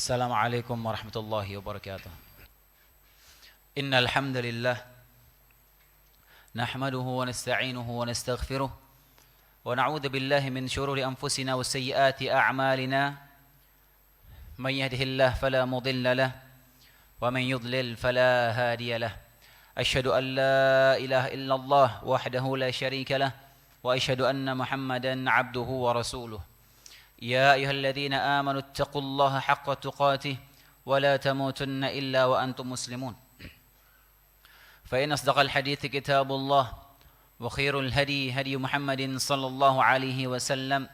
السلام عليكم ورحمة الله وبركاته. إن الحمد لله نحمده ونستعينه ونستغفره ونعوذ بالله من شرور أنفسنا وسيئات أعمالنا. من يهده الله فلا مضل له ومن يضلل فلا هادي له. أشهد أن لا إله إلا الله وحده لا شريك له وأشهد أن محمدا عبده ورسوله. يا أيها الذين آمنوا اتقوا الله حق تقاته ولا تموتن إلا وأنتم مسلمون. فإن أصدق الحديث كتاب الله وخير الهدي هدي محمد صلى الله عليه وسلم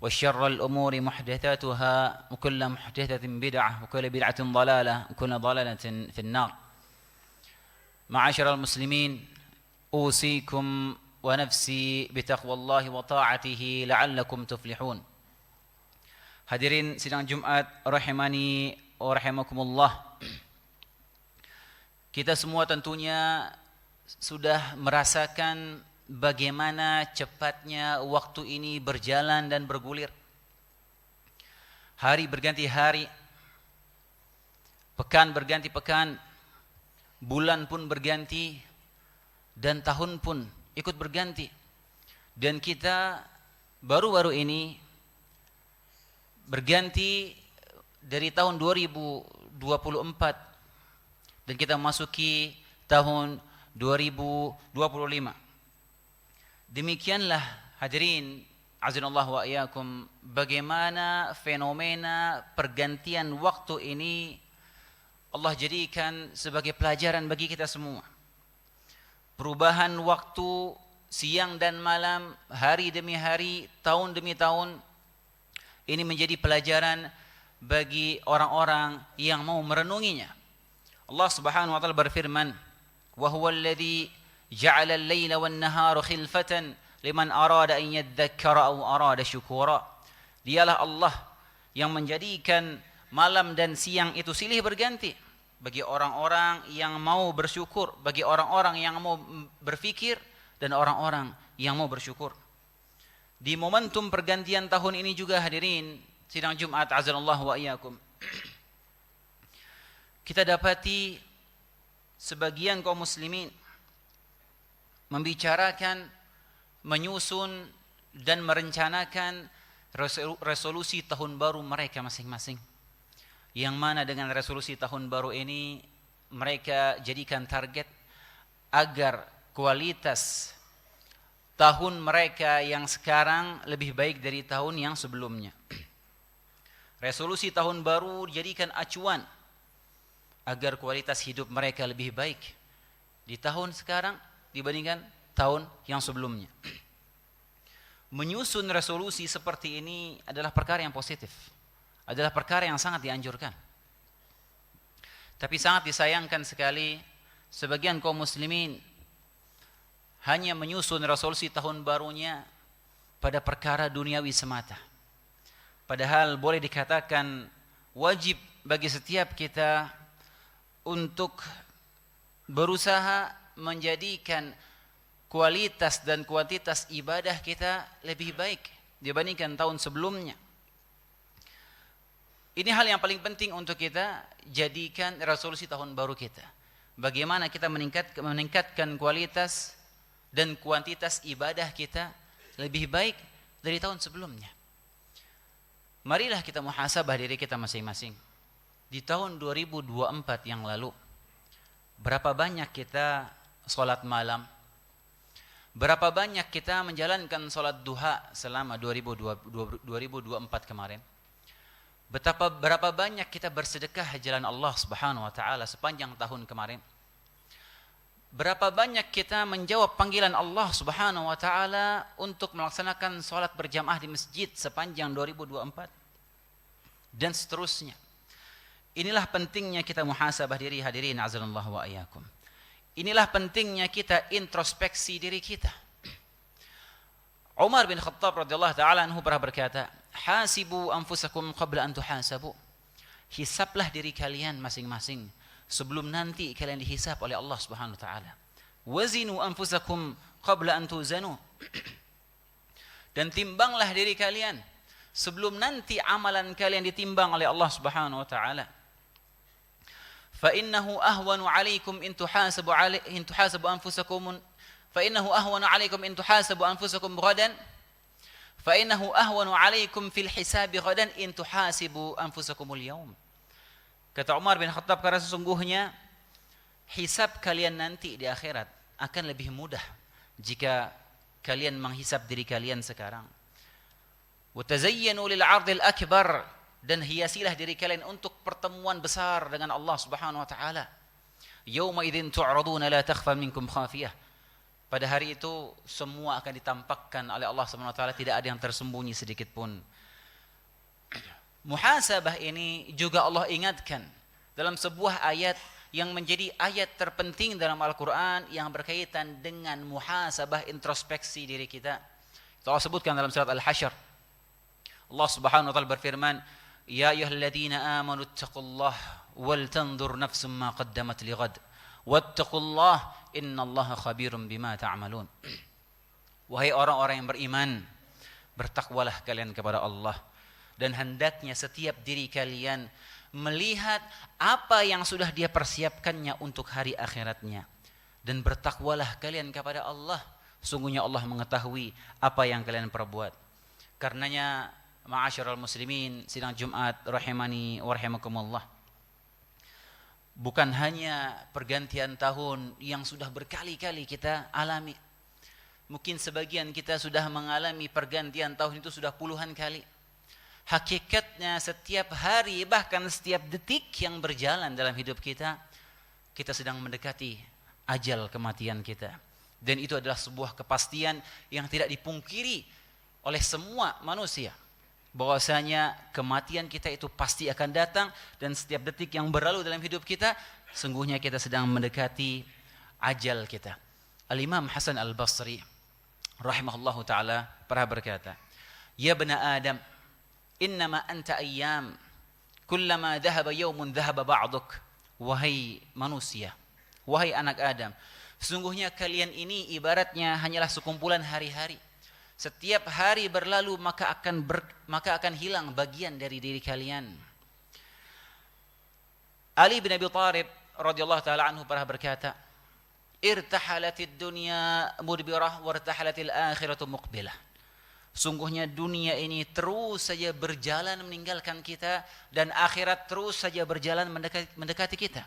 وشر الأمور محدثاتها وكل محدثة بدعة وكل بدعة ضلالة وكل ضلالة في النار. معاشر المسلمين، أوصيكم ونفسي بتقوى الله وطاعته لعلكم تفلحون. Hadirin sidang Jumat rahimani wa rahimakumullah. Kita semua tentunya sudah merasakan bagaimana cepatnya waktu ini berjalan dan bergulir. Hari berganti hari, pekan berganti pekan, bulan pun berganti, dan tahun pun ikut berganti. Dan kita baru-baru ini berganti dari tahun 2024 dan kita memasuki tahun 2025. Demikianlah hadirin azanallah wa iyyakum, bagaimana fenomena pergantian waktu ini Allah jadikan sebagai pelajaran bagi kita semua. Perubahan waktu siang dan malam, hari demi hari, tahun demi tahun, ini menjadi pelajaran bagi orang-orang yang mau merenunginya. Allah Subhanahu wa taala berfirman, "Wa huwal ladzi ja'ala al-laila wan-nahara khilfatan liman arada an yadhakkara aw arada syukura." Dialah Allah yang menjadikan malam dan siang itu silih berganti bagi orang-orang yang mau bersyukur, bagi orang-orang yang mau berfikir, dan orang-orang yang mau bersyukur. Di momentum pergantian tahun ini juga hadirin sidang Jumat azanallah wa iyyakum, kita dapati sebagian kaum muslimin membicarakan, menyusun dan merencanakan resolusi tahun baru mereka masing-masing. Yang mana dengan resolusi tahun baru ini mereka jadikan target agar kualitas tahun mereka yang sekarang lebih baik dari tahun yang sebelumnya. Resolusi tahun baru dijadikan acuan agar kualitas hidup mereka lebih baik di tahun sekarang dibandingkan tahun yang sebelumnya. Menyusun resolusi seperti ini adalah perkara yang positif, adalah perkara yang sangat dianjurkan. Tapi sangat disayangkan sekali sebagian kaum muslimin hanya menyusun resolusi tahun barunya pada perkara duniawi semata. Padahal boleh dikatakan wajib bagi setiap kita untuk berusaha menjadikan kualitas dan kuantitas ibadah kita lebih baik dibandingkan tahun sebelumnya. Ini hal yang paling penting untuk kita jadikan resolusi tahun baru kita. Bagaimana kita meningkatkan kualitas dan kuantitas ibadah kita lebih baik dari tahun sebelumnya. Marilah kita muhasabah diri kita masing-masing. Di tahun 2024 yang lalu, berapa banyak kita sholat malam? Berapa banyak kita menjalankan sholat duha selama 2024 kemarin? Berapa banyak kita bersedekah jalan Allah Subhanahu wa taala sepanjang tahun kemarin? Berapa banyak kita menjawab panggilan Allah Subhanahu wa taala untuk melaksanakan salat berjamaah di masjid sepanjang 2024 dan seterusnya. Inilah pentingnya kita muhasabah diri hadirin azanallahu wa iyyakum. Inilah pentingnya kita introspeksi diri kita. Umar bin Khattab radhiyallahu taala anhu pernah berkata, "Hasibu anfusakum qabla an tuhasabu." Hisablah diri kalian masing-masing sebelum nanti kalian dihisab oleh Allah Subhanahu wa taala. Wazinu anfusakum qabla an tuzanu. Dan timbanglah diri kalian sebelum nanti amalan kalian ditimbang oleh Allah Subhanahu wa taala. Fa innahu ahwanu 'alaikum in tuhasabu anfusakum fa innahu ahwanu 'alaikum in tuhasabu anfusakum ghadan fa innahu ahwanu 'alaikum fil hisabi ghadan in tuhasibu anfusakumul yawm. Kata Umar bin Khattab, karena sesungguhnya hisab kalian nanti di akhirat akan lebih mudah jika kalian menghisab diri kalian sekarang. Wa tazayyanu lil 'ardil akbar, dan hiasilah diri kalian untuk pertemuan besar dengan Allah Subhanahu wa taala. Yauma idzin tu'raduna la takhfa minkum khafiyah. Pada hari itu semua akan ditampakkan oleh Allah Subhanahu wa taala, tidak ada yang tersembunyi sedikit pun. Muhasabah ini juga Allah ingatkan dalam sebuah ayat yang menjadi ayat terpenting dalam Al-Quran yang berkaitan dengan muhasabah, introspeksi diri kita. Itu Allah sebutkan dalam surat Al-Hasyr. Allah Subhanahu wa taala berfirman, "Ya ayyuhalladzina amanu ittaqullah wal tanzur nafsum ma qaddamat lighad wattaqullah innallaha khabirum bima ta'malun." Wahai orang-orang yang beriman, bertakwalah kalian kepada Allah, dan hendaknya setiap diri kalian melihat apa yang sudah dia persiapkannya untuk hari akhiratnya, dan bertakwalah kalian kepada Allah, sungguhnya Allah mengetahui apa yang kalian perbuat. Karenanya ma'asyiral muslimin sidang Jumat rahimani wa rahimakumullah, bukan hanya pergantian tahun yang sudah berkali-kali kita alami. Mungkin sebagian kita sudah mengalami pergantian tahun itu sudah puluhan kali. Hakikatnya setiap hari, bahkan setiap detik yang berjalan dalam hidup kita, kita sedang mendekati ajal kematian kita. Dan itu adalah sebuah kepastian yang tidak dipungkiri oleh semua manusia, bahwasanya kematian kita itu pasti akan datang, dan setiap detik yang berlalu dalam hidup kita, sungguhnya kita sedang mendekati ajal kita. Al-Imam Hasan Al-Basri rahimahullahu ta'ala pernah berkata, "Ya bani Adam, innama anta ayyam, kullama dhahaba yawmun dhahaba ba'duk." Wahai manusia, wahai anak Adam, sesungguhnya kalian ini ibaratnya hanyalah sekumpulan hari-hari. Setiap hari berlalu maka akan hilang bagian dari diri kalian. Ali bin Abi Thalib radhiyallahu taala anhu pernah berkata, "Irtahalatid dunya mudbirah wartahalatil akhiratu muqbilah." Sungguhnya dunia ini terus saja berjalan meninggalkan kita, dan akhirat terus saja berjalan mendekati kita.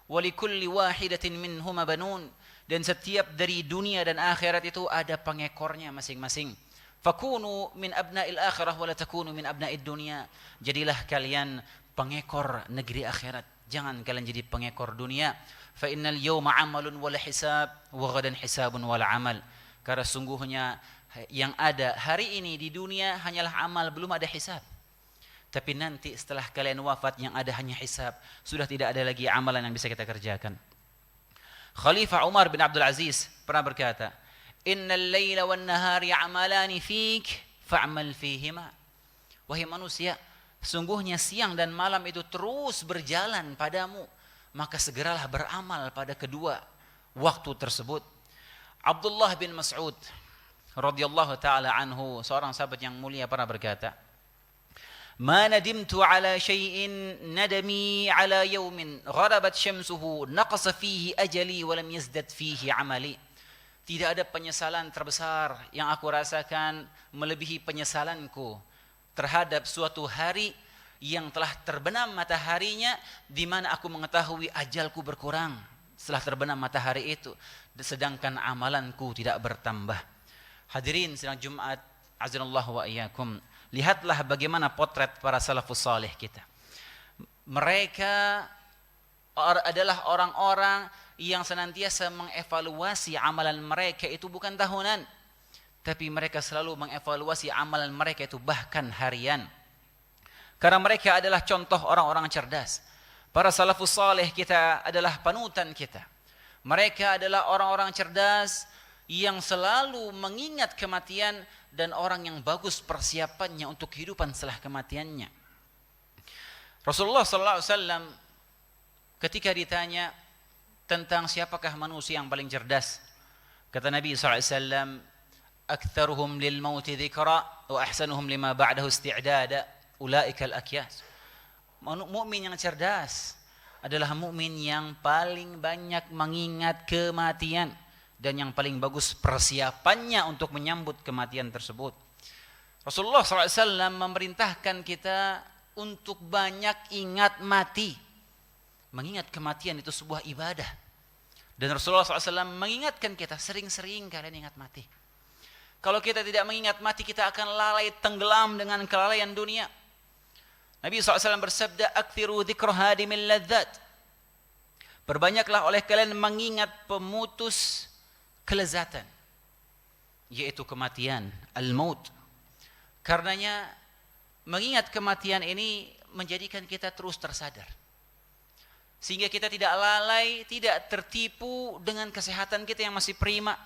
Walikulli wahidatin minhuma banun, dan setiap dari dunia dan akhirat itu ada pengekornya masing-masing. Fakunu min abna'il akhirah wa la takunu min abna'id dunya. Jadilah kalian pengekor negeri akhirat, jangan kalian jadi pengekor dunia. Fa innal yawma 'amalun wal hisab wa ghadan hisabun wal 'amal. Karena sungguhnya yang ada hari ini di dunia hanyalah amal, belum ada hisab. Tapi nanti setelah kalian wafat yang ada hanya hisab, sudah tidak ada lagi amalan yang bisa kita kerjakan. Khalifah Umar bin Abdul Aziz pernah berkata, "Innal laila wan nahari a'malani fik fa'mal fihima." Wahai manusia, sungguhnya siang dan malam itu terus berjalan padamu, maka segeralah beramal pada kedua waktu tersebut. Abdullah bin Mas'ud radhiyallahu taala anhu, seorang sahabat yang mulia, pernah berkata, "Ma nadimtu ala syai'in nadami ala yawmin gharabat syamsuhu naqasa fihi ajali wa lam yazdad fihi amali." Tidak ada penyesalan terbesar yang aku rasakan melebihi penyesalanku terhadap suatu hari yang telah terbenam mataharinya, di mana aku mengetahui ajalku berkurang setelah terbenam matahari itu, sedangkan amalanku tidak bertambah. Hadirin sidang Jumat azanallahu wa iyyakum, lihatlah bagaimana potret para salafus saleh kita. Mereka adalah orang-orang yang senantiasa mengevaluasi amalan mereka itu bukan tahunan, tapi mereka selalu mengevaluasi amalan mereka itu bahkan harian. Karena mereka adalah contoh orang-orang cerdas. Para salafus saleh kita adalah panutan kita. Mereka adalah orang-orang cerdas yang selalu mengingat kematian dan orang yang bagus persiapannya untuk kehidupan setelah kematiannya. Rasulullah sallallahu alaihi wasallam ketika ditanya tentang siapakah manusia yang paling cerdas, kata Nabi sallallahu alaihi wasallam, "Aktsaruhum lil maut dzikra wa ahsanuhum lima ba'dahu isti'dada ulaikal akyas. Mukmin yang cerdas adalah mukmin yang paling banyak mengingat kematian dan yang paling bagus persiapannya untuk menyambut kematian tersebut. Rasulullah SAW memerintahkan kita untuk banyak ingat mati. Mengingat kematian itu sebuah ibadah. Dan Rasulullah SAW mengingatkan kita sering-sering kalian ingat mati. Kalau kita tidak mengingat mati, kita akan lalai tenggelam dengan kelalaian dunia. Nabi SAW bersabda, "Aktsiru dzikra hadimil ladzat." Perbanyaklah oleh kalian mengingat pemutus kelezatan, yaitu kematian, al-maut. Karenanya mengingat kematian ini menjadikan kita terus tersadar. Sehingga kita tidak lalai, tidak tertipu dengan kesehatan kita yang masih prima.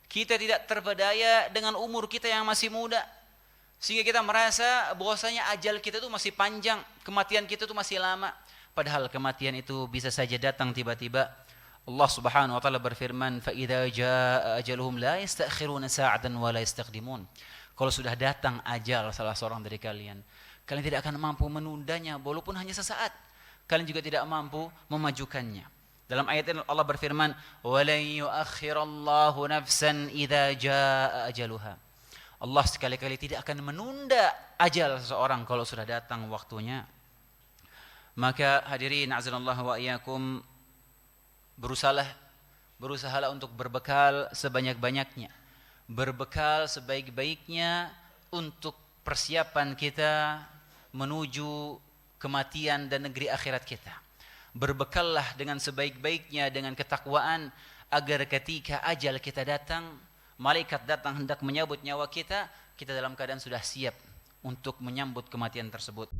Kita tidak terpedaya dengan umur kita yang masih muda. Sehingga kita merasa bahwasanya ajal kita itu masih panjang, kematian kita itu masih lama. Padahal kematian itu bisa saja datang tiba-tiba. Allah Subhanahu wa taala berfirman, "Fa idza jaa ajaluhum la yastakhiruna sa'atan wa la yastaqdimun." Kalau sudah datang ajal salah seorang dari kalian, kalian tidak akan mampu menundanya walaupun hanya sesaat. Kalian juga tidak mampu memajukannya. Dalam ayat ini Allah berfirman, "Wa lan yu'akhkhirallahu nafsan idza jaa ajaluha." Allah sekali-kali tidak akan menunda ajal seseorang kalau sudah datang waktunya. Maka hadirin azanallah wa iyyakum, berusahalah untuk berbekal sebanyak-banyaknya, berbekal sebaik-baiknya untuk persiapan kita menuju kematian dan negeri akhirat kita. Berbekallah dengan sebaik-baiknya dengan ketakwaan agar ketika ajal kita datang, malaikat datang hendak menyambut nyawa kita, kita dalam keadaan sudah siap untuk menyambut kematian tersebut.